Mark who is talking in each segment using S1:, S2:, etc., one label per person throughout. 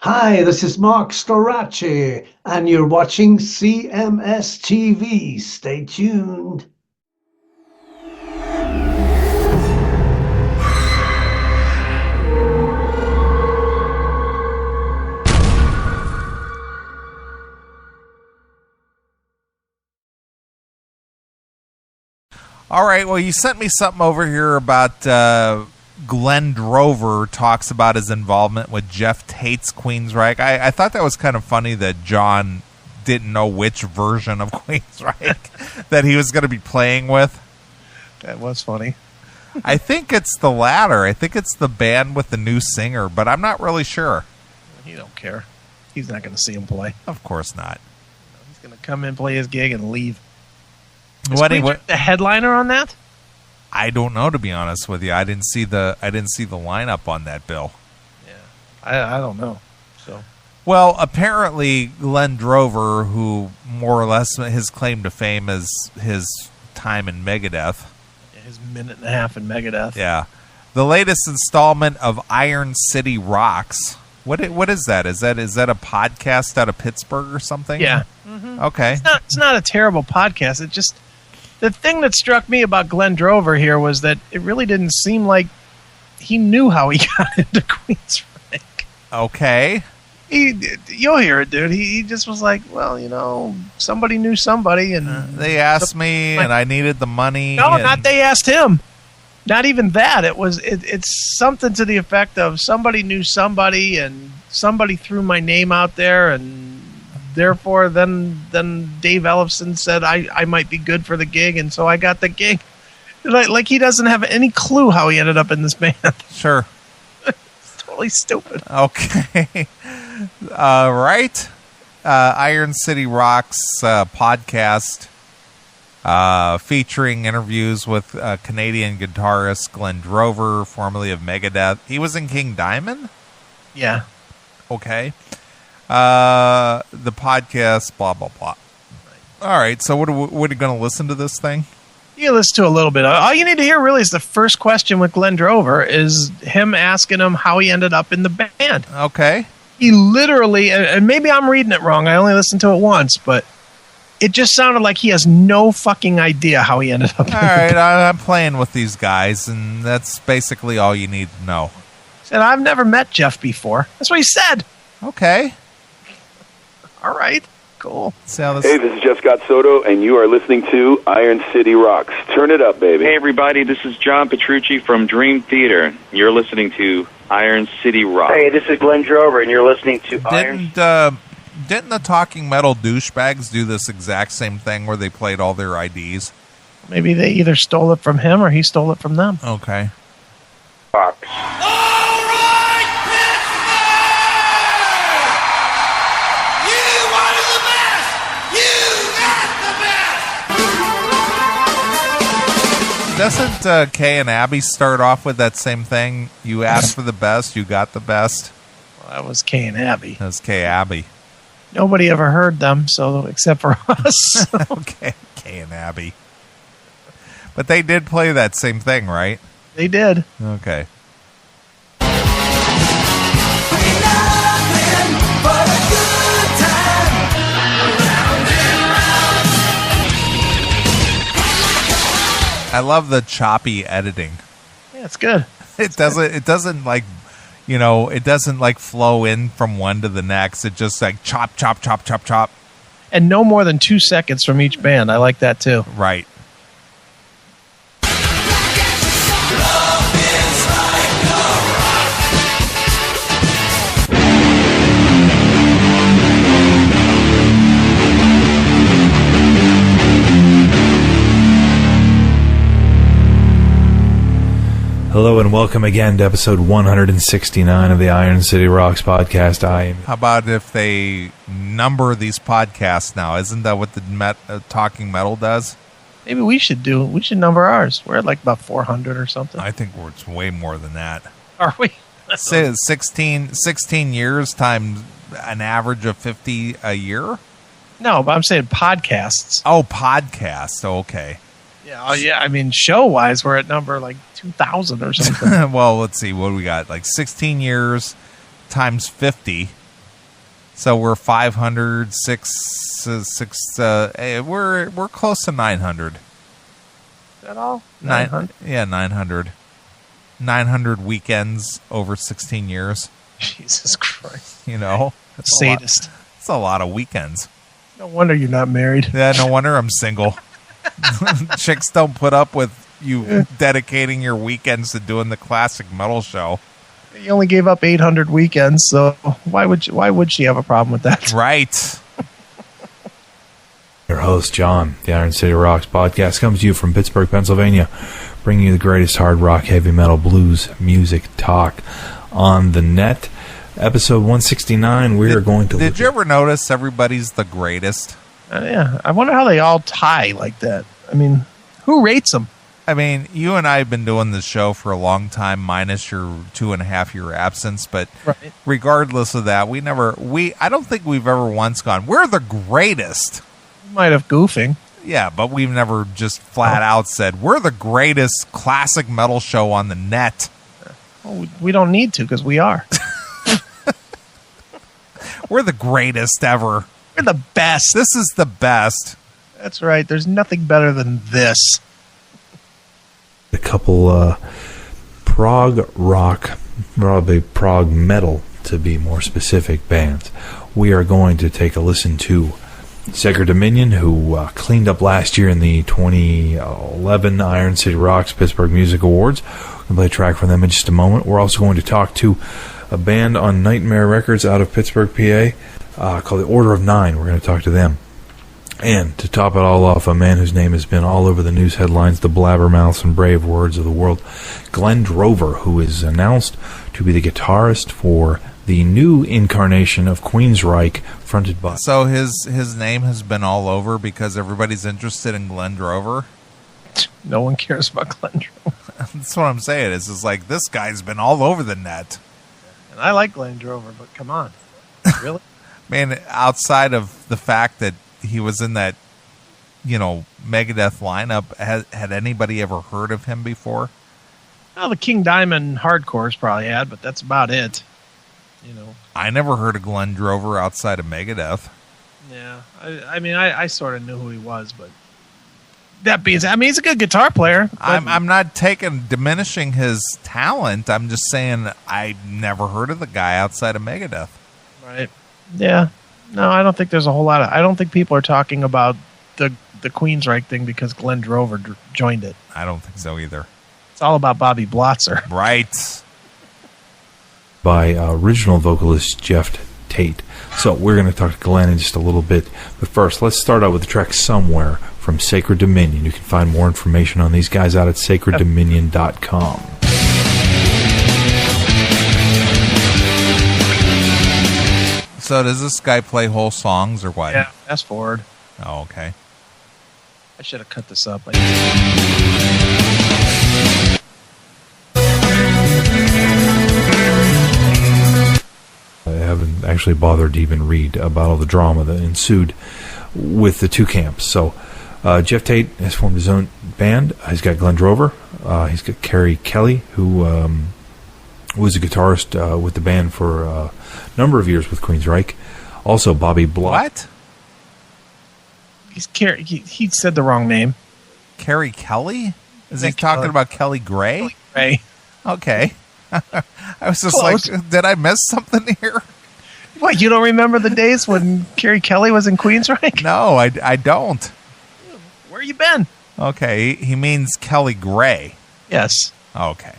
S1: Hi, this is Mark Scorched-earth, and you're watching CMS TV. Stay tuned.
S2: All right, well, you sent me something over here about Glen Drover talks about his involvement with Geoff Tate's Queensryche. I thought that was kind of funny that John didn't know which version of Queensryche that he was going to be playing with.
S3: That was funny.
S2: I think it's the latter. I think it's the band with the new singer, but I'm not really sure.
S3: He don't care. He's not going to see him play.
S2: Of course not.
S3: He's going to come in, play his gig, and leave.
S2: What
S3: the headliner on that?
S2: I don't know, to be honest with you. I didn't see the lineup on that bill.
S3: Yeah, I don't know. So,
S2: well, apparently Glen Drover, who more or less his claim to fame is his time in Megadeth,
S3: his minute and a half in Megadeth.
S2: Yeah, the latest installment of Iron City Rocks. What is that? Is that a podcast out of Pittsburgh or something?
S3: Yeah.
S2: Mm-hmm. Okay.
S3: It's not a terrible podcast. It just. The thing that struck me about Glen Drover here was that it really didn't seem like he knew how he got into Queensryche.
S2: Okay.
S3: You'll hear it, dude. He just was like, well, somebody knew somebody, and
S2: they asked me, and I needed the money.
S3: No, not they asked him. Not even that. It's something to the effect of somebody knew somebody, and somebody threw my name out there, and therefore, then Dave Ellefson said I might be good for the gig, and so I got the gig. Like he doesn't have any clue how he ended up in this band.
S2: Sure.
S3: It's totally stupid.
S2: Okay. Right. Iron City Rocks podcast featuring interviews with Canadian guitarist Glen Drover, formerly of Megadeth. He was in King Diamond?
S3: Yeah.
S2: Okay. The podcast, blah, blah, blah. All right, so what are you going to listen to this thing?
S3: You listen to a little bit. All you need to hear really is the first question with Glen Drover is him asking him how he ended up in the band.
S2: Okay.
S3: He literally, and maybe I'm reading it wrong, I only listened to it once, but it just sounded like he has no fucking idea how he ended up in the band.
S2: All right, I'm playing with these guys, and that's basically all you need to know.
S3: He said, I've never met Geoff before. That's what he said.
S2: Okay.
S3: All right. Cool.
S4: Hey, this is Jeff Scott Soto, and you are listening to Iron City Rocks. Turn it up, baby.
S5: Hey, everybody. This is John Petrucci from Dream Theater. You're listening to Iron City Rocks.
S6: Hey, this is Glen Drover, and you're listening to
S2: Didn't the Talking Metal douchebags do this exact same thing where they played all their IDs?
S3: Maybe they either stole it from him or he stole it from them.
S2: Okay.
S6: Rocks.
S2: Doesn't Kay and Abby start off with that same thing? You asked for the best, you got the best.
S3: Well, that was Kay and Abby.
S2: That was Kay Abby.
S3: Nobody ever heard them, so except for us.
S2: Okay, Kay and Abby. But they did play that same thing, right?
S3: They did.
S2: Okay. I love the choppy editing.
S3: Yeah, it's good.
S2: It doesn't like, it doesn't like flow in from one to the next. It just like chop, chop, chop, chop, chop.
S3: And no more than 2 seconds from each band. I like that too.
S2: Right.
S7: Hello and welcome again to episode 169 of the Iron City Rocks podcast.
S2: How about if they number these podcasts now? Isn't that what the Talking Metal does?
S3: Maybe we should number ours. We're at like about 400 or something.
S2: I think it's way more than that.
S3: Are we?
S2: 16 years times an average of 50 a year?
S3: No, but I'm saying podcasts.
S2: Oh, podcasts. Okay.
S3: Yeah, I mean, show-wise, we're at number like 2,000 or something.
S2: Well, let's see. What do we got? Like 16 years times 50. So we're 500, we're close to 900.
S3: Is that all?
S2: 900? Yeah, 900. 900 weekends over 16 years.
S3: Jesus Christ.
S2: You know?
S3: Sadist.
S2: It's a lot of weekends.
S3: No wonder you're not married.
S2: Yeah, no wonder I'm single. Chicks don't put up with you dedicating your weekends to doing the classic metal show.
S3: You only gave up 800 weekends, so why would she have a problem with that?
S2: Right.
S7: Your host, John, the Iron City Rocks podcast, comes to you from Pittsburgh, Pennsylvania, bringing you the greatest hard rock, heavy metal, blues, music, talk on the net. Episode 169, we are going to...
S2: Did you ever notice everybody's the greatest?
S3: Yeah. I wonder how they all tie like that. I mean, who rates them?
S2: I mean, you and I have been doing this show for a long time, minus your 2.5-year absence. But regardless of that, I don't think we've ever once gone, we're the greatest.
S3: You might have goofing.
S2: Yeah, but we've never just flat out said, we're the greatest classic metal show on the net.
S3: Well, we don't need to because we are.
S2: We're the greatest ever.
S3: We're the best.
S2: This is the best.
S3: That's right. There's nothing better than this.
S7: A couple prog rock, probably prog metal to be more specific, bands. We are going to take a listen to Sacred Dominion, who cleaned up last year in the 2011 Iron City Rocks Pittsburgh Music Awards. We're going to play a track from them in just a moment. We're also going to talk to a band on Nightmare Records out of Pittsburgh, PA, called the Order of Nine. We're going to talk to them. And to top it all off, a man whose name has been all over the news headlines, the blabbermouths and brave words of the world, Glen Drover, who is announced to be the guitarist for the new incarnation of Queensryche, fronted by...
S2: So his name has been all over because everybody's interested in Glen Drover?
S3: No one cares about Glen Drover.
S2: That's what I'm saying. It's just like, this guy's been all over the net.
S3: And I like Glen Drover, but come on. Really?
S2: Man, outside of the fact that he was in that, Megadeth lineup, had anybody ever heard of him before?
S3: Well, the King Diamond hardcores probably had, but that's about it.
S2: I never heard of Glen Drover outside of Megadeth.
S3: Yeah, I sort of knew who he was, but that being said, he's a good guitar player.
S2: I'm not diminishing his talent. I'm just saying I never heard of the guy outside of Megadeth.
S3: Right. Yeah. No, I don't think there's a whole lot of... I don't think people are talking about the Queensryche thing because Glen Drover joined it.
S2: I don't think so either.
S3: It's all about Bobby Blotzer.
S2: Right.
S7: By original vocalist Geoff Tate. So we're going to talk to Glen in just a little bit. But first, let's start out with the track Somewhere from Sacred Dominion. You can find more information on these guys out at sacreddominion.com.
S2: So does this guy play whole songs or what?
S3: Yeah, fast forward.
S2: Oh, okay.
S3: I should have cut this up.
S7: I haven't actually bothered to even read about all the drama that ensued with the two camps. So Geoff Tate has formed his own band. He's got Glen Drover. He's got Kerry Kelly, who was a guitarist with the band for a number of years with Queensryche. Also, Bobby Block.
S2: What?
S3: He's Kerry. He said the wrong name.
S2: Kerry Kelly? Is he talking about Kelly Gray?
S3: Kelly Gray.
S2: Okay. I was just
S3: Close.
S2: like, did I miss something here?
S3: What, you don't remember the days when Kerry Kelly was in Queensryche?
S2: No, I don't.
S3: Where you been?
S2: Okay, he means Kelly Gray.
S3: Yes.
S2: Okay.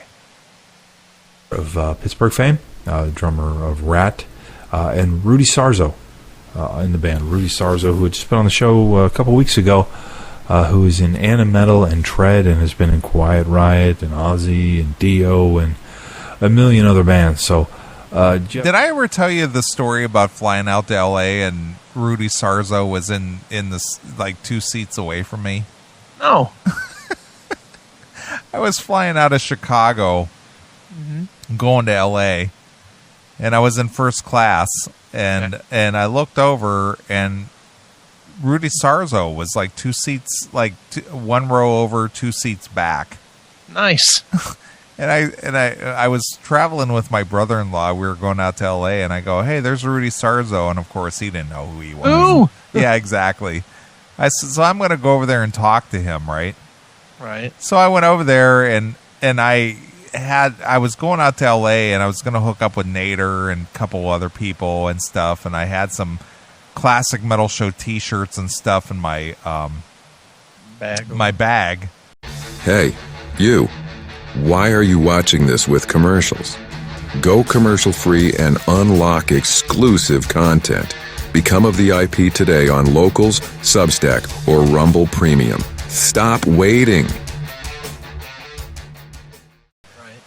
S7: Of Pittsburgh fame, drummer of Rat, and Rudy Sarzo in the band. Rudy Sarzo, who had just been on the show a couple weeks ago, who is in Animetal and Tread and has been in Quiet Riot and Ozzy and Dio and a million other bands. So,
S2: did I ever tell you the story about flying out to L.A. and Rudy Sarzo was in this, like, 2 seats away from me?
S3: No.
S2: I was flying out of Chicago, going to L.A., and I was in first class, and I looked over, and Rudy Sarzo was like 2 seats, like 1 row over, 2 seats back.
S3: Nice.
S2: And I was traveling with my brother-in-law. We were going out to L.A. and I go, "Hey, there's Rudy Sarzo," and of course he didn't know who he was.
S3: Ooh.
S2: Yeah, exactly. I said, so I'm going to go over there and talk to him, right?
S3: Right.
S2: So I went over there and I was going out to L.A. and I was going to hook up with Nader and a couple other people and stuff, and I had some Classic Metal Show T-shirts and stuff in my bag.
S8: Hey, you. Why are you watching this with commercials? Go commercial-free and unlock exclusive content. Become a VIP today on Locals, Substack, or Rumble Premium. Stop waiting.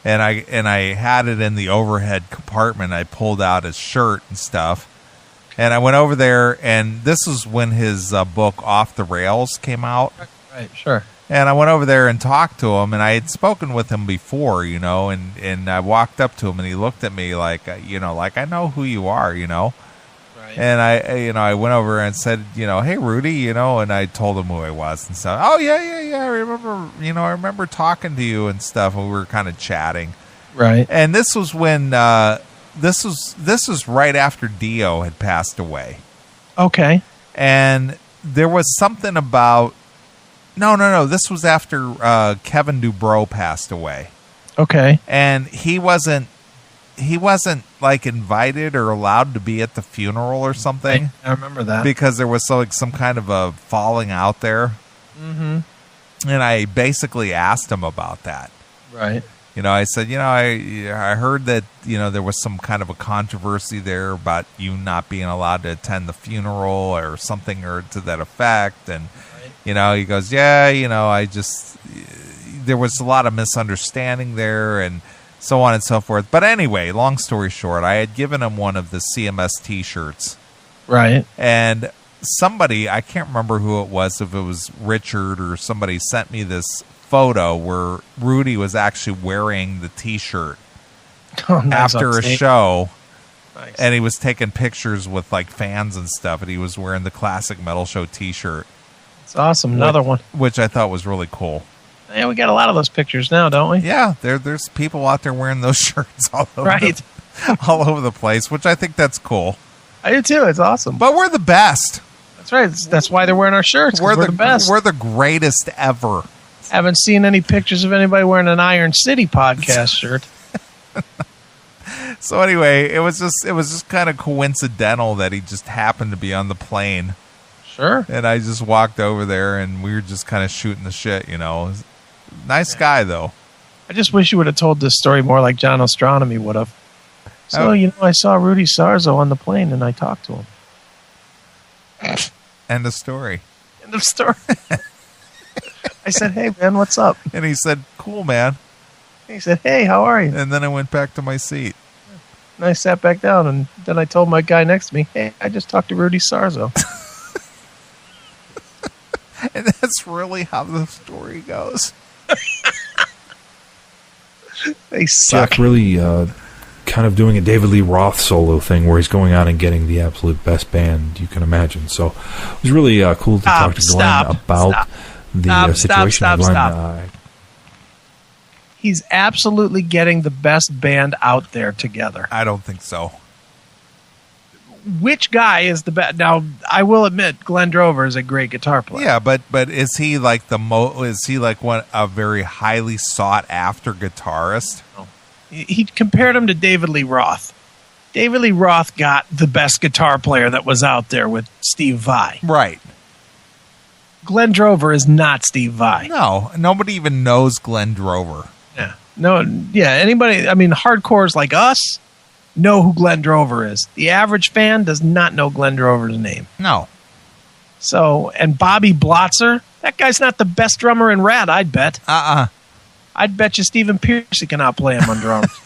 S2: And I had it in the overhead compartment. I pulled out his shirt and stuff. And I went over there, and this is when his book Off the Rails came out.
S3: Right, sure.
S2: And I went over there and talked to him, and I had spoken with him before, you know, and I walked up to him, and he looked at me like, you know, like, I know who you are, you know. Right. And I went over and said, you know, "Hey, Rudy," you know, and I told him who I was and stuff. "Oh, yeah, I remember talking to you and stuff, and we were kind of chatting."
S3: Right.
S2: And this was when, this was right after Dio had passed away.
S3: Okay.
S2: And there was something about, no, this was after Kevin Dubrow passed away.
S3: Okay.
S2: And he wasn't like invited or allowed to be at the funeral or something.
S3: I remember that.
S2: Because there was some kind of a falling out there.
S3: Mm-hmm.
S2: And I basically asked him about that.
S3: Right.
S2: You know, I said, you know, I heard that, you know, there was some kind of a controversy there about you not being allowed to attend the funeral or something or to that effect. And, you know, he goes, yeah, you know, there was a lot of misunderstanding there and so on and so forth. But anyway, long story short, I had given him one of the CMS T-shirts.
S3: Right.
S2: And somebody, I can't remember who it was, if it was Richard or somebody, sent me this photo where Rudy was actually wearing the T-shirt after a show. Nice. And he was taking pictures with like fans and stuff, and he was wearing the Classic Metal Show T-shirt.
S3: It's awesome. Another one.
S2: Which I thought was really cool.
S3: Yeah, we got a lot of those pictures now, don't we?
S2: Yeah, there's people out there wearing those shirts all over, all over the place, which I think that's cool.
S3: I do too. It's awesome.
S2: But we're the best.
S3: That's right. That's why they're wearing our shirts. We're the best.
S2: We're the greatest ever.
S3: Haven't seen any pictures of anybody wearing an Iron City podcast shirt.
S2: So anyway, it was just kind of coincidental that he just happened to be on the plane.
S3: Sure.
S2: And I just walked over there, and we were just kind of shooting the shit, you know. Nice guy, though.
S3: I just wish you would have told this story more like John Ostronomy would have. So, you know, I saw Rudy Sarzo on the plane, and I talked to him.
S2: End of story.
S3: End of story. I said, "Hey, man, what's up?"
S2: And he said, "Cool, man."
S3: He said, "Hey, how are you?"
S2: And then I went back to my seat.
S3: And I sat back down, and then I told my guy next to me, "Hey, I just talked to Rudy Sarzo."
S2: And that's really how the story goes.
S3: They suck.
S7: Jeff really kind of doing a David Lee Roth solo thing where he's going out and getting the absolute best band you can imagine. So it was really cool to talk to Glen about the situation. Glen,
S3: he's absolutely getting the best band out there together.
S2: I don't think so.
S3: Which guy is the best? Now, I will admit, Glen Drover is a great guitar player.
S2: Yeah, but is he like a very highly sought after guitarist?
S3: No. He compared him to David Lee Roth. David Lee Roth got the best guitar player that was out there with Steve Vai.
S2: Right.
S3: Glen Drover is not Steve Vai.
S2: No, nobody even knows Glen Drover.
S3: Yeah. No, yeah, anybody, I mean, hardcores like us know who Glen Drover is. The average fan does not know Glen Drover's name.
S2: No.
S3: So, and Bobby Blotzer, that guy's not the best drummer in Rad, I'd bet. I'd bet you Stephen Pearcy can outplay him on drums.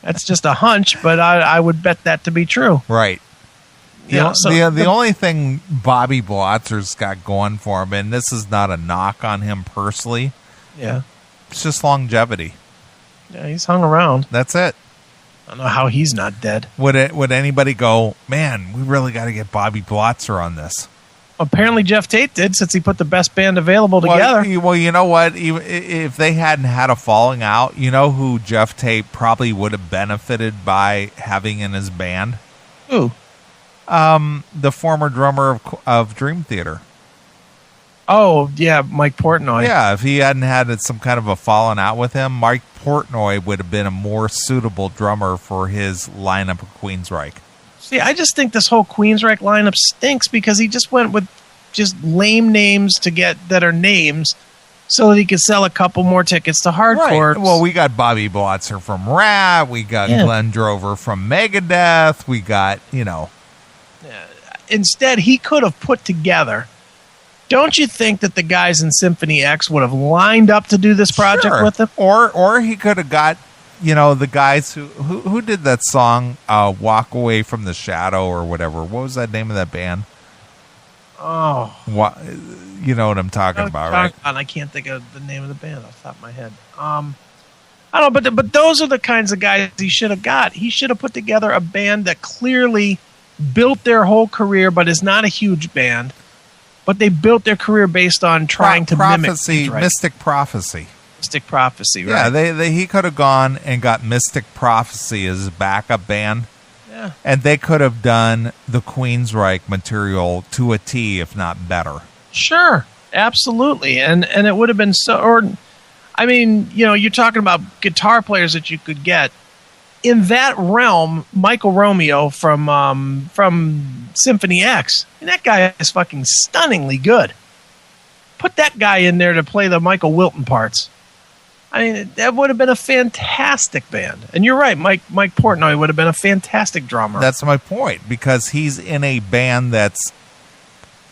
S3: That's just a hunch, but I would bet that to be true.
S2: Right.
S3: The
S2: only thing Bobby Blotzer's got going for him, and this is not a knock on him personally.
S3: Yeah.
S2: It's just longevity.
S3: Yeah, he's hung around.
S2: That's it.
S3: I don't know how he's not dead.
S2: Would anybody go, man, we really got to get Bobby Blotzer on this?
S3: Apparently Geoff Tate did, since he put the best band available together.
S2: Well, you know what? Even if they hadn't had a falling out, you know who Geoff Tate probably would have benefited by having in his band?
S3: Who?
S2: The former drummer of Dream Theater.
S3: Oh, yeah, Mike Portnoy.
S2: Yeah, if he hadn't had some kind of a falling out with him, Mike Portnoy would have been a more suitable drummer for his lineup of Queensryche.
S3: See, I just think this whole Queensryche lineup stinks because he just went with just lame names that are names so that he could sell a couple more tickets to hardcore.
S2: Right. Well, we got Bobby Blotzer from Rat. We got Glen Drover from Megadeth. We got,
S3: Instead, he could have put together... Don't you think that the guys in Symphony X would have lined up to do this project with him?
S2: Or he could have got, the guys who did that song, Walk Away from the Shadow or whatever. What was that name of that band?
S3: Oh.
S2: You know what I'm talking about, right?
S3: I can't think of the name of the band off the top of my head. I don't know, but those are the kinds of guys he should have got. He should have put together a band that clearly built their whole career, but is not a huge band. But they built their career based on trying to mimic
S2: Mystic Prophecy.
S3: Mystic Prophecy, right?
S2: Yeah, he could have gone and got Mystic Prophecy as a backup band.
S3: Yeah.
S2: And they could have done the Queensryche material to a T, if not better.
S3: Sure, absolutely. And it would have been you're talking about guitar players that you could get. In that realm, Michael Romeo from Symphony X, that guy is fucking stunningly good. Put that guy in there to play the Michael Wilton parts. That would have been a fantastic band. And you're right, Mike Portnoy would have been a fantastic drummer.
S2: That's my point, because he's in a band that's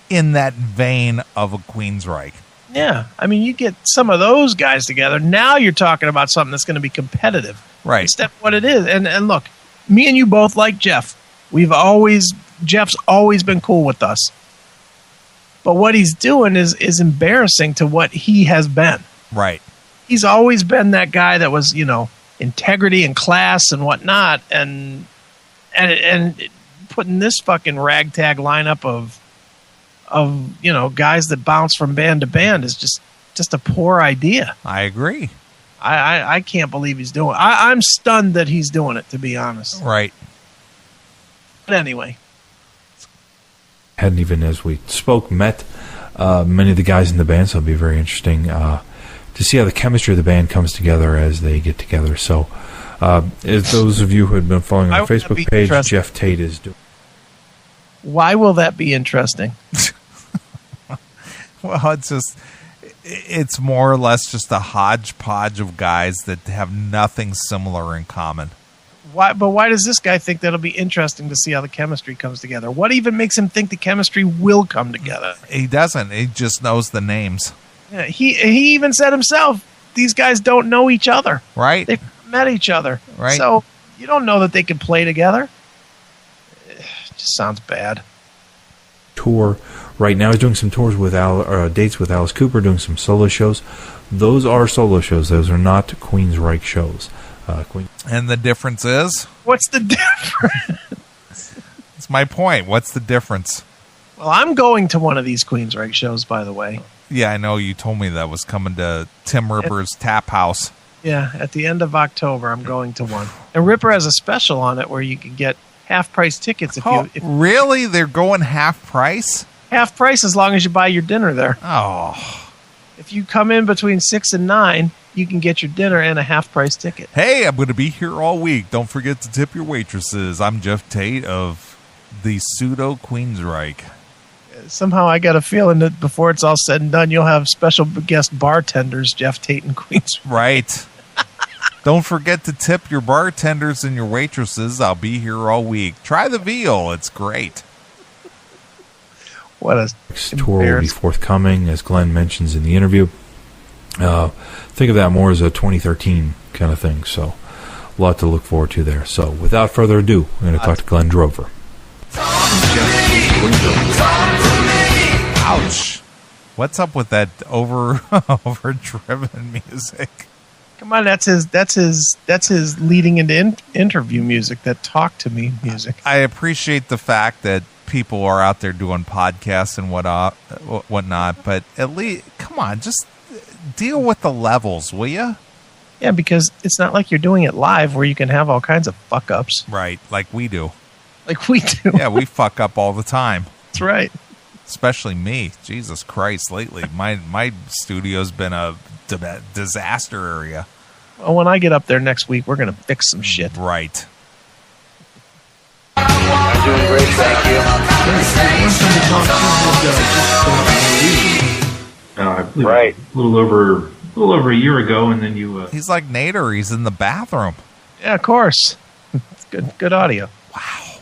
S2: in that vein of a Queensryche.
S3: Yeah, you get some of those guys together. Now you're talking about something that's going to be competitive.
S2: Right.
S3: Instead of what it is. And look, me and you both like Geoff. Jeff's always been cool with us. But what he's doing is embarrassing to what he has been.
S2: Right.
S3: He's always been that guy that was, integrity and class and whatnot. And putting this fucking ragtag lineup of guys that bounce from band to band is just a poor idea.
S2: I agree.
S3: I can't believe he's doing it. I'm stunned that he's doing it, to be honest.
S2: Right.
S3: But anyway.
S7: Hadn't even, as we spoke, met many of the guys in the band, so it'll be very interesting to see how the chemistry of the band comes together as they get together. So, as those of you who had been following our Facebook page, Geoff Tate is doing.
S3: Why will that be interesting?
S2: Well, it's more or less just a hodgepodge of guys that have nothing similar in common.
S3: Why does this guy think that'll be interesting to see how the chemistry comes together? What even makes him think the chemistry will come together?
S2: He doesn't. He just knows the names.
S3: Yeah, he even said himself, these guys don't know each other.
S2: Right.
S3: They've met each other.
S2: Right.
S3: So you don't know that they can play together. It just sounds bad.
S7: Tour right now. He's doing some tours with dates with Alice Cooper, doing some solo shows. Those are solo shows. Those are not Queensryche shows.
S2: And the difference is?
S3: What's the difference?
S2: That's my point. What's the difference?
S3: Well, I'm going to one of these Queensryche shows, by the way.
S2: Yeah, I know. You told me that was coming to Tim Ripper's Tap House.
S3: Yeah, at the end of October, I'm going to one. And Ripper has a special on it where you can get half-price tickets.
S2: Really? They're going half price?
S3: Half price as long as you buy your dinner there.
S2: Oh.
S3: If you come in between 6 and 9, you can get your dinner and a half-price ticket.
S2: Hey, I'm going to be here all week. Don't forget to tip your waitresses. I'm Geoff Tate of the pseudo Queensryche.
S3: Somehow I got a feeling that before it's all said and done, you'll have special guest bartenders, Geoff Tate and Queensryche.
S2: Right. Don't forget to tip your bartenders and your waitresses. I'll be here all week. Try the veal. It's great.
S3: What a
S7: tour will be forthcoming, as Glen mentions in the interview. Think of that more as a 2013 kind of thing. So, a lot to look forward to there. So, without further ado, we're going to talk to Glen Drover.
S2: Ouch! What's up with that overdriven music?
S3: Come on, that's his leading into interview music. That talk to me music.
S2: I appreciate the fact that people are out there doing podcasts and whatnot, but at least, come on, just deal with the levels, will you?
S3: Yeah, because it's not like you're doing it live where you can have all kinds of fuck-ups.
S2: Right, like we do.
S3: Like we do.
S2: Yeah, we fuck up all the time.
S3: That's right.
S2: Especially me. Jesus Christ, lately. My studio's been a disaster area.
S3: Well, when I get up there next week, we're going to fix some shit.
S2: Right.
S6: I'm doing great, thank you. Right.
S7: A little over a year ago, and then you.
S2: He's like Nader. He's in the bathroom.
S3: Yeah, of course. It's good audio.
S2: Wow.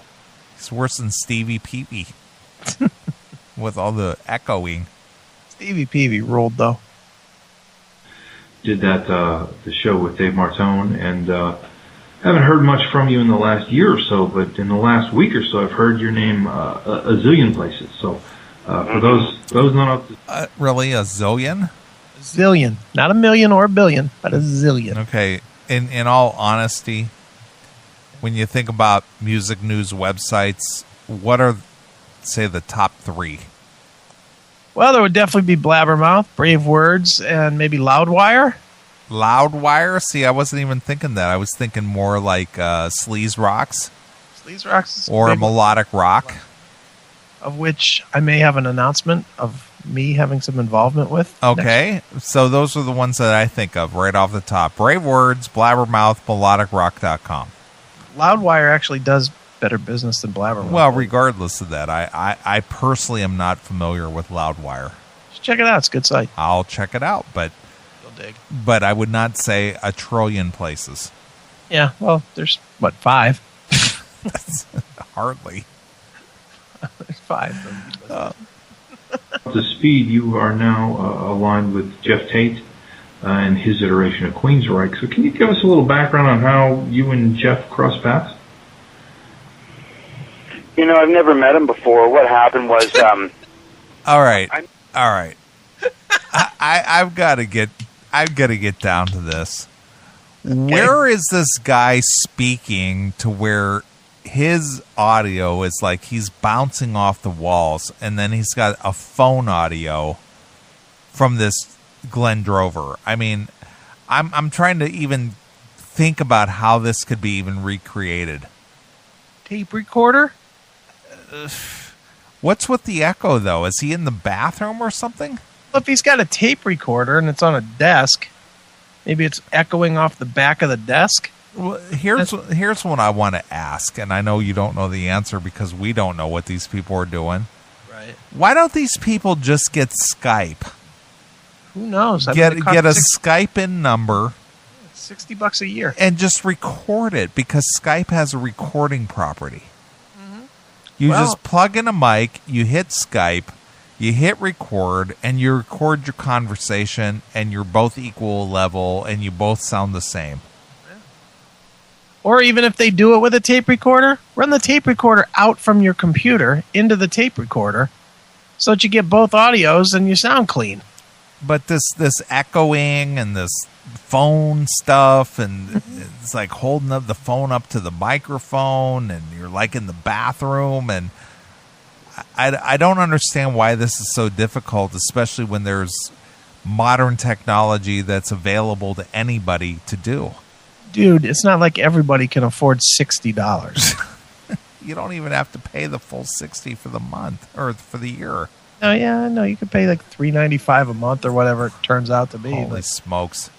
S2: He's worse than Stevie Peavy. With all the echoing.
S3: Stevie Peavy ruled, though.
S7: Did that the show with Dave Martone, and haven't heard much from you in the last year or so, but in the last week or so, I've heard your name a zillion places. So for those not up to...
S2: Really, a zillion?
S3: A zillion. Not a million or a billion, but a zillion.
S2: Okay. In all honesty, when you think about music news websites, what are, say, the top 3?
S3: Well, there would definitely be Blabbermouth, Brave Words, and maybe Loudwire.
S2: Loudwire? See, I wasn't even thinking that. I was thinking more like Sleaze Rocks.
S3: Sleaze Rocks.
S2: Or Melodic Rock.
S3: Of which I may have an announcement of me having some involvement with.
S2: Okay. So those are the ones that I think of right off the top. Brave Words, Blabbermouth, melodicrock.com.
S3: Loudwire actually does better business than Blabbermouth.
S2: Well, regardless of that, I personally am not familiar with Loudwire.
S3: Just check it out. It's a good site.
S2: I'll check it out, but
S3: You'll dig.
S2: But I would not say a trillion places.
S3: Yeah, well, there's, 5?
S2: That's hardly.
S3: There's 5.
S7: The speed, you are now aligned with Geoff Tate and his iteration of Queensryche. So can you give us a little background on how you and Geoff crossed paths?
S6: You know, I've never met him before. What happened was...
S2: All right. I've got to get down to this. Okay. Where is this guy speaking to where his audio is like he's bouncing off the walls, and then he's got a phone audio from this Glen Drover? I mean, I'm trying to even think about how this could be even recreated.
S3: Tape recorder?
S2: What's with the echo, though? Is he in the bathroom or something?
S3: Well, if he's got a tape recorder and it's on a desk, maybe it's echoing off the back of the desk.
S2: Well, here's what I want to ask, and I know you don't know the answer because we don't know what these people are doing.
S3: Right.
S2: Why don't these people just get Skype?
S3: Who knows?
S2: Get a Skype-in number.
S3: $60 a year.
S2: And just record it, because Skype has a recording property. You just plug in a mic, you hit Skype, you hit record, and you record your conversation, and you're both equal level, and you both sound the same.
S3: Or even if they do it with a tape recorder, run the tape recorder out from your computer into the tape recorder so that you get both audios and you sound clean.
S2: But this echoing and this phone stuff, and it's like holding up the phone up to the microphone, and you're like in the bathroom, and I don't understand why this is so difficult, especially when there's modern technology that's available to anybody to do.
S3: Dude, it's not like everybody can afford $60.
S2: You don't even have to pay the full $60 for the month or for the year.
S3: Oh yeah, I know. You could pay like $3.95 a month or whatever it turns out to be.
S2: Holy smokes!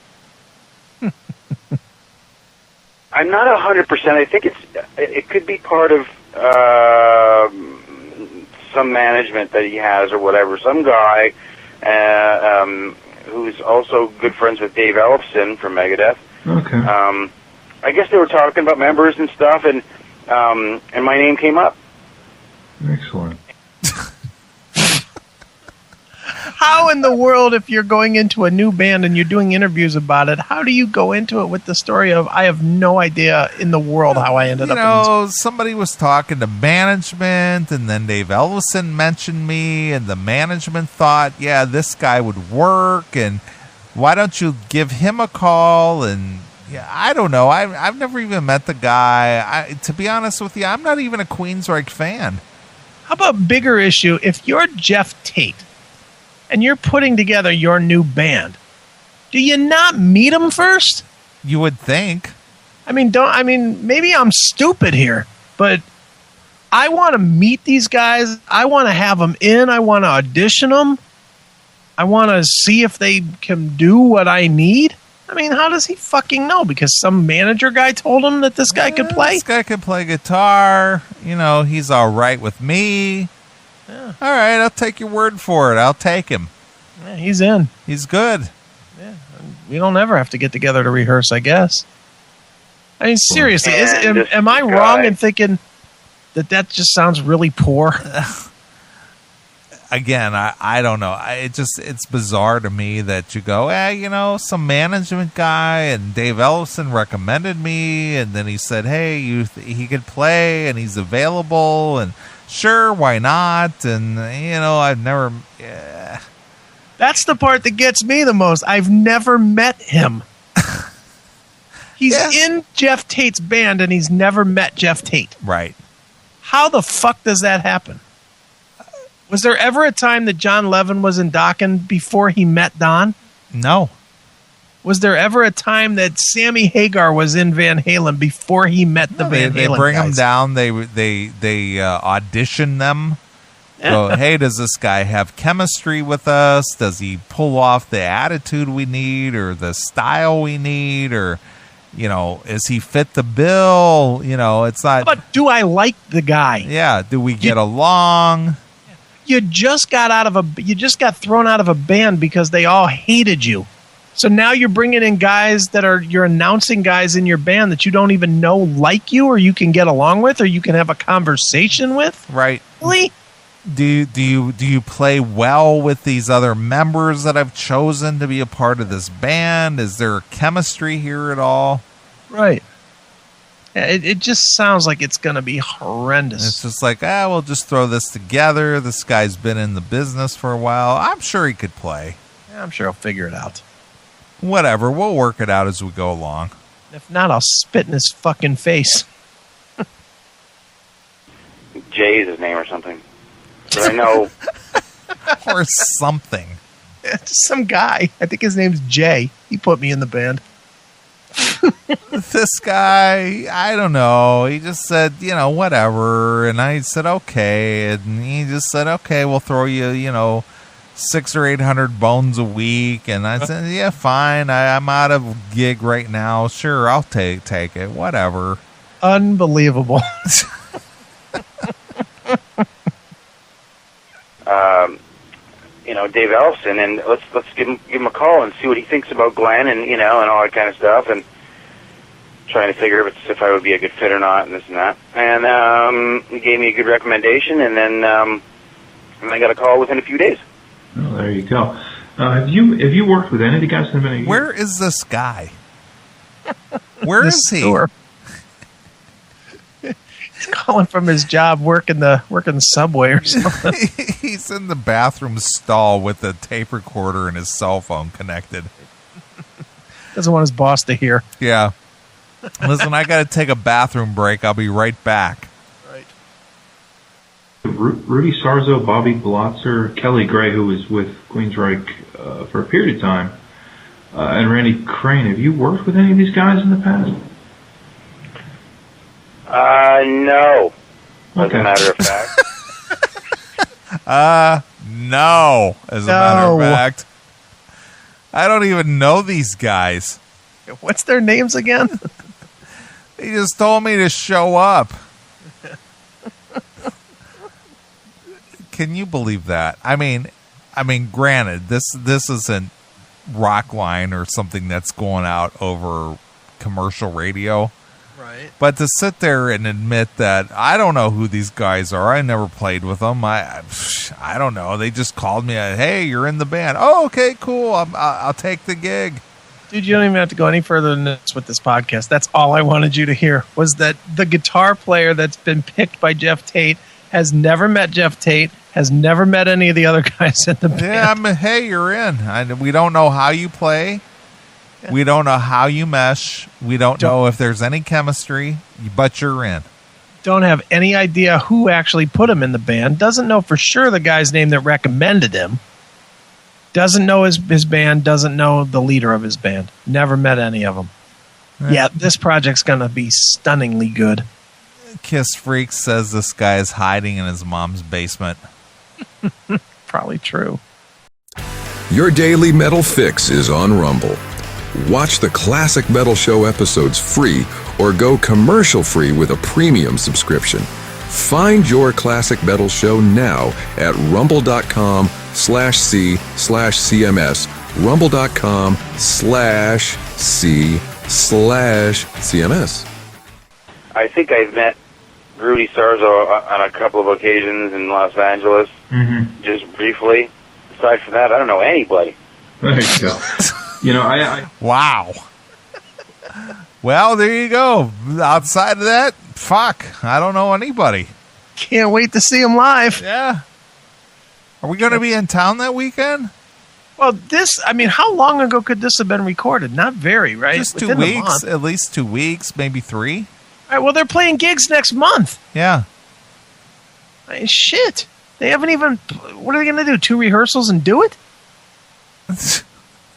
S6: I'm not 100%. I think it could be part of some management that he has or whatever. Some guy who's also good friends with Dave Ellefson from Megadeth.
S7: Okay.
S6: I guess they were talking about members and stuff, and my name came up.
S7: Excellent.
S3: How in the world, if you're going into a new band and you're doing interviews about it, how do you go into it with the story of, I have no idea in the world how I ended up in this?
S2: Somebody was talking to management, and then Dave Ellefson mentioned me, and the management thought, yeah, this guy would work, and why don't you give him a call? And yeah, I don't know. I've never even met the guy. To be honest with you, I'm not even a Queensryche fan.
S3: How about bigger issue? If you're Geoff Tate and you're putting together your new band, do you not meet him first?
S2: You would think.
S3: Maybe I'm stupid here, but I want to meet these guys. I want to have them in. I want to audition them. I want to see if they can do what I need. I mean, how does he fucking know? Because some manager guy told him that this guy could play?
S2: This guy could play guitar. He's all right with me. Yeah. All right, I'll take your word for it. I'll take him.
S3: Yeah, he's in.
S2: He's good.
S3: Yeah, we don't ever have to get together to rehearse, I guess. I mean, seriously, am I wrong in thinking that just sounds really poor?
S2: Again, I don't know. It's bizarre to me that you go, some management guy, and Dave Ellison recommended me, and then he said, hey, he could play, and he's available, and sure, why not? And, I've never... Yeah.
S3: That's the part that gets me the most. I've never met him. He's in Geoff Tate's band, and he's never met Geoff Tate.
S2: Right.
S3: How the fuck does that happen? Was there ever a time that John Levin was in Dokken before he met Don?
S2: No.
S3: Was there ever a time that Sammy Hagar was in Van Halen before he met the Van Halen
S2: They bring
S3: guys?
S2: them down. They audition them. Go, hey, does this guy have chemistry with us? Does he pull off the attitude we need or the style we need? Or, is he fit the bill? It's not...
S3: But do I like the guy?
S2: Yeah, do we get along?
S3: You just got thrown out of a band because they all hated you. So now you're bringing in guys you're announcing guys in your band that you don't even know like you, or you can get along with, or you can have a conversation with.
S2: Right.
S3: Really?
S2: Do you play well with these other members that I've chosen to be a part of this band? Is there chemistry here at all?
S3: Right. It just sounds like it's going to be horrendous.
S2: It's just like, we'll just throw this together. This guy's been in the business for a while. I'm sure he could play.
S3: Yeah, I'm sure he'll figure it out.
S2: Whatever. We'll work it out as we go along.
S3: If not, I'll spit in his fucking face.
S6: Jay is his name or something. But I know.
S2: Or something.
S3: Some guy. I think his name's Jay. He put me in the band.
S2: This guy, I don't know. He just said, whatever. And I said, okay. And he just said, okay, we'll throw you, 600 or 800 bones a week. And I said, yeah, fine. I'm out of gig right now. Sure, I'll take it. Whatever.
S3: Unbelievable.
S6: Dave Ellison, and let's give him a call and see what he thinks about Glen and and all that kind of stuff, and trying to figure if I would be a good fit or not, and this and that. And he gave me a good recommendation, and then I got a call within a few days.
S9: Oh, there you go. Have you worked with any of the guys that have been a year?
S2: Where is this guy? Where is he?
S3: Store. He's calling from his job, working the subway or something.
S2: He's in the bathroom stall with a tape recorder and his cell phone connected.
S3: Doesn't want his boss to hear.
S2: Yeah. Listen, I got to take a bathroom break. I'll be right back.
S3: Right.
S9: Rudy Sarzo, Bobby Blotzer, Kelly Gray, who was with Queensryche for a period of time, and Randy Crane. Have you worked with any of these guys in the past?
S6: No. As
S9: Okay.
S6: a matter of fact.
S2: No. As a matter of fact. I don't even know these guys.
S3: What's their names again?
S2: They just told me to show up. Can you believe that? I mean, granted, this isn't Rockline or something that's going out over commercial radio.
S3: Right.
S2: But to sit there and admit that I don't know who these guys are, I never played with them. I don't know. They just called me. Hey, you're in the band. Oh, okay, cool. I'll take the gig.
S3: Dude, you don't even have to go any further than this with this podcast. That's all I wanted you to hear, was that the guitar player that's been picked by Geoff Tate has never met Geoff Tate, has never met any of the other guys in the band.
S2: Yeah, hey, you're in. We don't know how you play. Yeah. We don't know how you mesh. We don't know if there's any chemistry, but you're in.
S3: Don't have any idea who actually put him in the band. Doesn't know for sure the guy's name that recommended him. Doesn't know his band. Doesn't know the leader of his band. Never met any of them. Yeah, this project's going to be stunningly good.
S2: Kiss Freak says this guy is hiding in his mom's basement.
S3: Probably true.
S8: Your daily metal fix is on Rumble. Watch the Classic Metal Show episodes free or go commercial free with a premium subscription. Find your Classic Metal Show now at rumble.com/c/CMS, rumble.com/c/CMS.
S6: I think I've met Rudy Sarzo on a couple of occasions in Los Angeles, just briefly. Aside from that, I don't know anybody.
S9: There you go. I
S2: Wow. Well, there you go. Outside of that, fuck, I don't know anybody.
S3: Can't wait to see him live.
S2: Yeah. Are we going to be in town that weekend?
S3: Well, how long ago could this have been recorded? Not very, right?
S2: Just 2
S3: Within the
S2: weeks,
S3: month.
S2: at least 2 weeks, maybe 3.
S3: All right, well, they're playing gigs next month.
S2: Yeah.
S3: Shit. They haven't even... What are they going to do? 2 rehearsals and do it?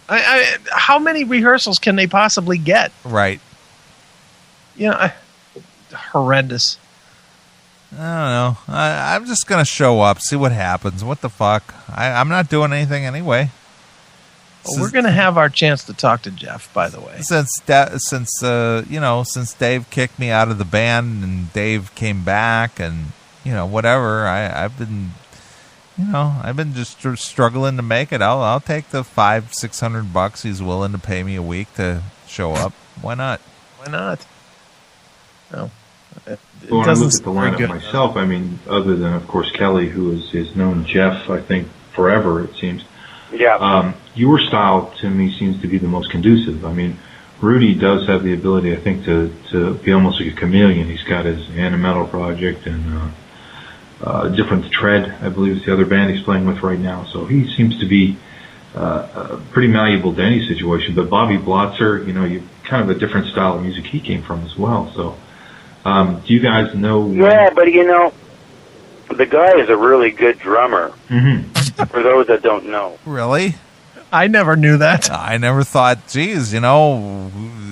S3: How many rehearsals can they possibly get?
S2: Right.
S3: Horrendous.
S2: I don't know. I'm just going to show up, see what happens. What the fuck? I'm not doing anything anyway.
S3: Well, we're going to have our chance to talk to Geoff, by the way.
S2: Since Dave kicked me out of the band and Dave came back and, whatever, I've been just struggling to make it. I'll take the $500-600 he's willing to pay me a week to show up. Why not?
S3: Why not? No.
S9: When I look at the lineup myself, other than, of course, Kelly, who has known Geoff, I think, forever, it seems.
S6: Yeah.
S9: Your style, to me, seems to be the most conducive. Rudy does have the ability, I think, to be almost like a chameleon. He's got his Metal project and Different Tread, I believe, is the other band he's playing with right now. So he seems to be pretty malleable to any situation. But Bobby Blotzer, you kind of a different style of music he came from as well. So do you guys know?
S6: Yeah, but the guy is a really good drummer. For those that don't know.
S2: Really?
S3: I never knew that.
S2: I never thought, geez, who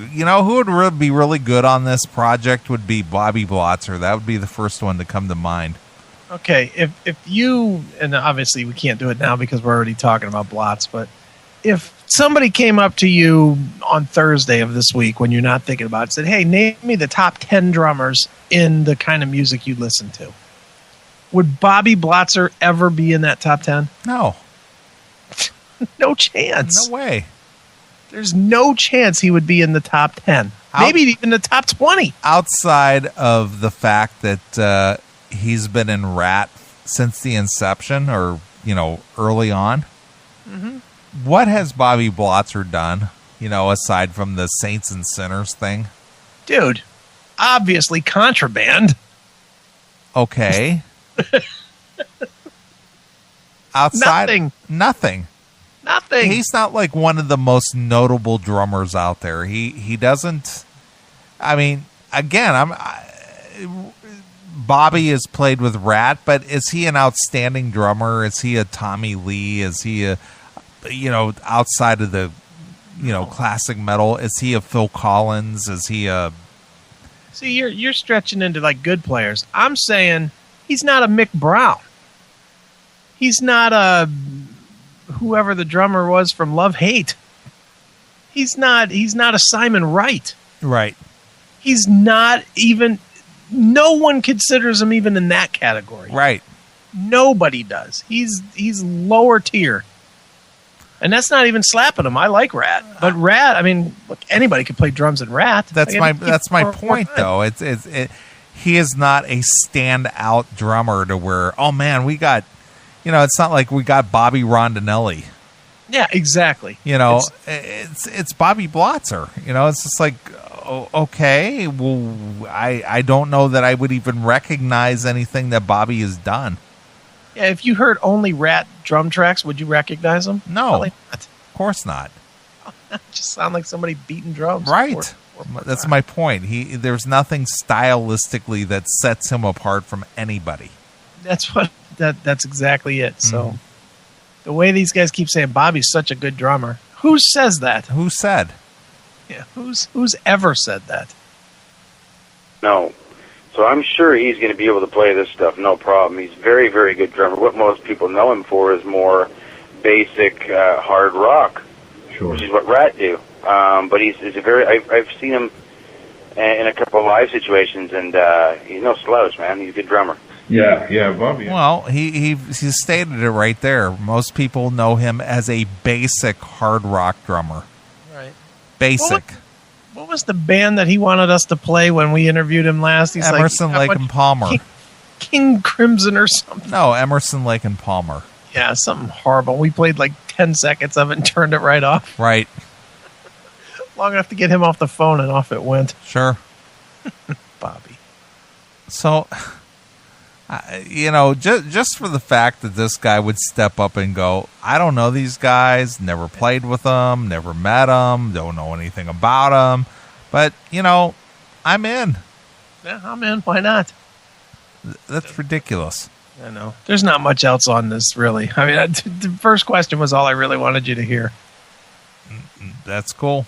S2: would be really good on this project would be Bobby Blotzer. That would be the first one to come to mind.
S3: Okay, if you, and obviously we can't do it now because we're already talking about Blots, but if somebody came up to you on Thursday of this week when you're not thinking about it, and said, hey, name me the top 10 drummers in the kind of music you listen to, would Bobby Blotzer ever be in that top 10?
S2: No.
S3: No chance.
S2: No way.
S3: There's no chance he would be in the top 10. Maybe even the top 20.
S2: Outside of the fact that he's been in Rat since the inception or, early on.
S3: Mm-hmm.
S2: What has Bobby Blotzer done, aside from the Saints and Sinners thing?
S3: Dude, obviously Contraband.
S2: Okay. Outside, nothing. He's not like one of the most notable drummers out there. He doesn't. Bobby has played with Rat, but is he an outstanding drummer? Is he a Tommy Lee? Is he a, outside of the, classic metal? Is he a Phil Collins? Is he a?
S3: See, you're stretching into like good players. I'm saying he's not a Mick Brown. He's not a whoever the drummer was from Love Hate. He's not a Simon Wright.
S2: Right.
S3: He's not even. No one considers him even in that category.
S2: Right.
S3: Nobody does. He's lower tier. And that's not even slapping him. I like Rat. But Rat, look, anybody can play drums in Rat.
S2: That's my point though. He is not a standout drummer to where, oh man, we got, it's not like we got Bobby Rondinelli.
S3: Yeah, exactly.
S2: It's Bobby Blotzer. It's just like, okay, well, I don't know that I would even recognize anything that Bobby has done.
S3: Yeah, if you heard only Rat drum tracks, would you recognize them?
S2: No,
S3: probably not.
S2: Of course not.
S3: Just sound like somebody beating drums.
S2: Right. That's my point. There's nothing stylistically that sets him apart from anybody.
S3: That's exactly it. So the way these guys keep saying Bobby's such a good drummer, who says that?
S2: Who said?
S3: Yeah, who's ever said that?
S6: No. So I'm sure he's going to be able to play this stuff, no problem. He's very, very good drummer. What most people know him for is more basic hard rock,
S9: Sure.
S6: which is what Rat do. But he's a very. I've seen him in a couple of live situations, and he's no slouch, man. He's a good drummer.
S9: Yeah, Bobby.
S2: Well, he stated it right there. Most people know him as a basic hard rock drummer.
S3: Right.
S2: Basic.
S3: What was the band that he wanted us to play when we interviewed him last? He's
S2: Emerson, Lake and Palmer.
S3: King Crimson or something.
S2: No, Emerson, Lake and Palmer.
S3: Yeah, something horrible. We played like 10 seconds of it and turned it right off.
S2: Right.
S3: Long enough to get him off the phone, and off it went.
S2: Sure.
S3: Bobby.
S2: So, just for the fact that this guy would step up and go, I don't know these guys, never played with them, never met them, don't know anything about them, but, I'm in.
S3: Yeah, I'm in. Why not?
S2: That's ridiculous.
S3: I know. There's not much else on this, really. I mean, the first question was all I really wanted you to hear.
S2: That's cool.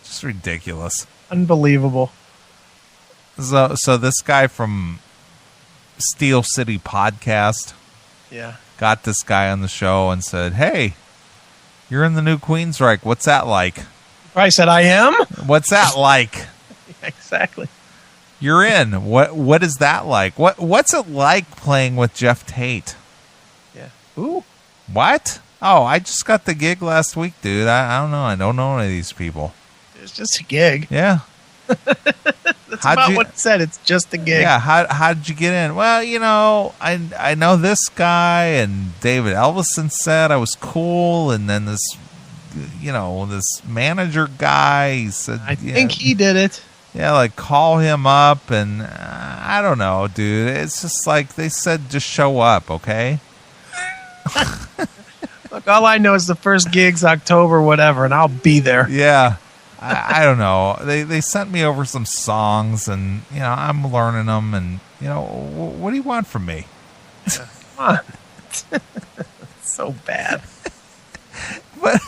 S2: Just ridiculous.
S3: Unbelievable.
S2: So this guy from Steel City Podcast got this guy on the show and said, hey, you're in the new Queensryche. What's that like?
S3: I said, I am?
S2: What's that like?
S3: Yeah, exactly.
S2: You're in. What is that like? What's it like playing with Geoff Tate?
S3: Yeah. Ooh.
S2: What? Oh, I just got the gig last week, dude. I don't know. I don't know any of these people.
S3: It's just a gig.
S2: Yeah.
S3: That's about what it said. It's just a gig.
S2: Yeah. How did you get in? Well, I know this guy, and David Elvison said I was cool, and then this manager guy, he said,
S3: I think he did it.
S2: Yeah, like call him up, and I don't know, dude. It's just like they said, just show up, okay?
S3: Look, all I know is the first gig's October, whatever, and I'll be there.
S2: Yeah. I don't know. They sent me over some songs, and I'm learning them, and what do you want from me?
S3: Come on. So bad.
S2: But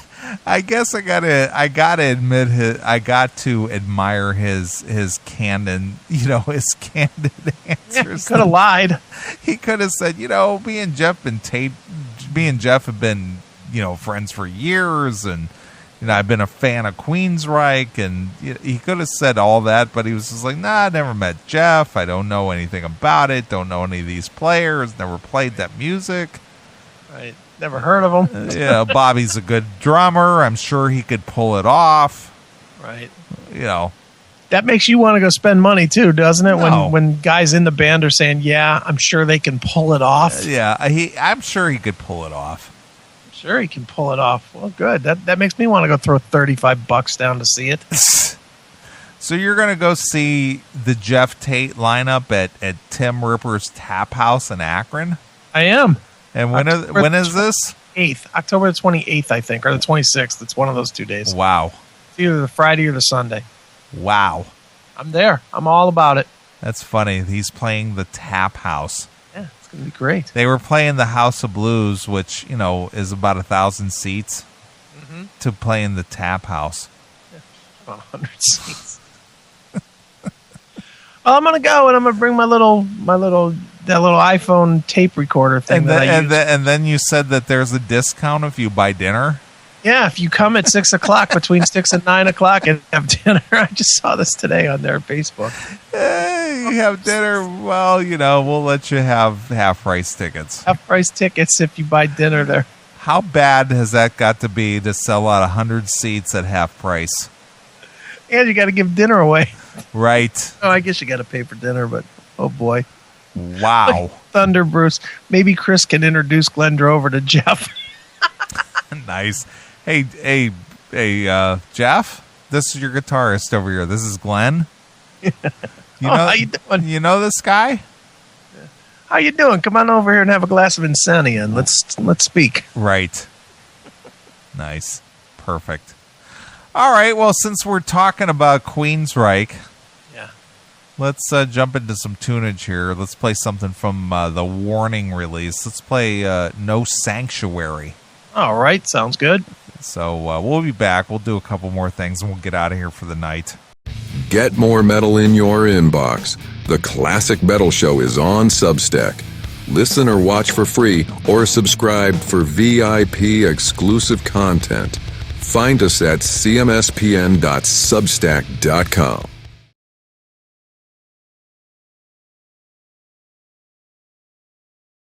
S2: I guess I gotta admit I got to admire his candid, his candid answers.
S3: Yeah, he could have lied.
S2: He could have said, me and Geoff have been, friends for years, and I've been a fan of Queensryche, and he could have said all that, but he was just like, nah, I never met Geoff. I don't know anything about it. Don't know any of these players. Never played that music.
S3: Right. Never heard of him.
S2: Bobby's a good drummer. I'm sure he could pull it off.
S3: Right.
S2: That
S3: makes you want to go spend money too, doesn't it?
S2: No.
S3: When guys in the band are saying, yeah, I'm sure they can pull it off.
S2: I'm sure he could pull it off.
S3: Sure, he can pull it off. Well, good. That makes me want to go throw $35 down to see it.
S2: So you're going to go see the Geoff Tate lineup at Tim Ripper's Tap House in Akron?
S3: I am.
S2: And when is this?
S3: 8th, October the 28th, I think, or the 26th. It's one of those 2 days.
S2: Wow.
S3: It's either the Friday or the Sunday.
S2: Wow.
S3: I'm there. I'm all about it.
S2: That's funny. He's playing the Tap House.
S3: Yeah, it's going to be great.
S2: They were playing the House of Blues, which, is about 1,000 seats, to play in the Tap House.
S3: Yeah, about 100 seats. Well, I'm going to go, and I'm going to bring that little iPhone tape recorder thing
S2: and then you said that there's a discount if you buy dinner?
S3: Yeah, if you come at 6 o'clock, between 6 and 9 o'clock, and have dinner. I just saw this today on their Facebook.
S2: You have dinner. Well, we'll let you have half-price tickets.
S3: Half-price tickets if you buy dinner there.
S2: How bad has that got to be to sell out 100 seats at half price?
S3: And you got to give dinner away.
S2: Right.
S3: Oh, I guess you got to pay for dinner, but oh boy.
S2: Wow.
S3: Thunder Bruce. Maybe Chris can introduce Glen Drover to Geoff.
S2: Nice. Hey, Geoff, this is your guitarist over here. This is Glen.
S3: How you doing?
S2: You know this guy?
S3: How you doing? Come on over here and have a glass of Insania and let's speak.
S2: Right. Nice. Perfect. All right, well, since we're talking about Queensryche,
S3: Yeah.
S2: let's jump into some tunage here. Let's play something from the Warning release. Let's play No Sanctuary.
S3: All right, sounds good.
S2: So we'll be back. We'll do a couple more things, and we'll get out of here for the night.
S8: Get more metal in your inbox. The Classic Metal Show is on Substack. Listen or watch for free or subscribe for VIP exclusive content. Find us at cmspn.substack.com.